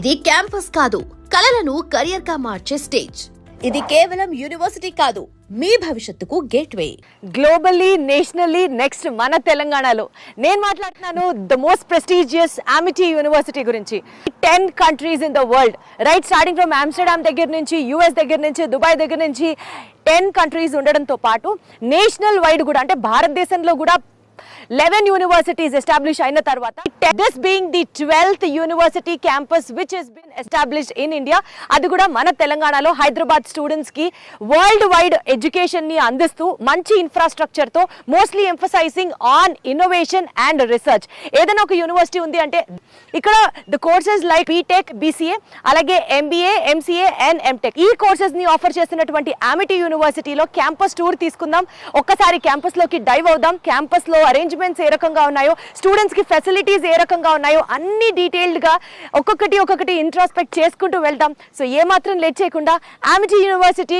ఇది క్యాంపస్ కాదు, కలలను కెరియర్ గా మార్చే స్టేజ్. ఇది కేవలం యూనివర్సిటీ కాదు, మీ భవిష్యత్తుకు గేట్వే. గ్లోబల్లీ, నేషనల్లీ నెక్స్ట్ మన తెలంగాణలో నేను మాట్లాడుతున్నాను the most prestigious Amity university గురించి. 10 countries in the world, right starting from Amsterdam దగ్గర నుంచి, యుఎస్ దగ్గర నుంచి, దుబాయ్ దగ్గర నుంచి 10 కంట్రీస్ ఉండడంతో పాటు నేషనల్ వైడ్ కూడా, అంటే భారతదేశంలో కూడా 11 universities established అయిన తర్వాత, this being the 12th university campus which has been established in India, అది కూడా మన తెలంగాణలో హైదరాబాద్ స్టూడెంట్స్ కి వరల్డ్ వైడ్ ఎడ్యుకేషన్ ని అందిస్తూ మంచి ఇన్ఫ్రాస్ట్రక్చర్ తో, mostly emphasising on innovation and research. ఏదైనా ఒక యూనివర్సిటీ ఉంది అంటే ఇక్కడ the courses like BTech, BCA, అలాగే ఎంబీఏ, ఎంసీఏ అండ్ ఎంటెక్, ఈ కోర్సెస్ ని ఆఫర్ చేస్తున్నటువంటి అమిటీ యూనివర్సిటీలో క్యాంపస్ టూర్ తీసుకుందాం. ఒక్కసారి క్యాంపస్ లోకి డైవ్ అవుదాం. క్యాంపస్ లో అరేంజ్మెంట్స్ ఏ రకంగా ఉన్నాయో, స్టూడెంట్స్ కి ఫెసిలిటీస్ ఏ రకంగా ఉన్నాయో అన్ని డీటెయిల్డ్ గా ఒక్కొక్కటి ఇంట్రాస్పెక్ట్ చేసుకుంటూ వెళ్దాం. సో ఏ మాత్రం లేట్ చేయకుండా అమిటీ యూనివర్సిటీ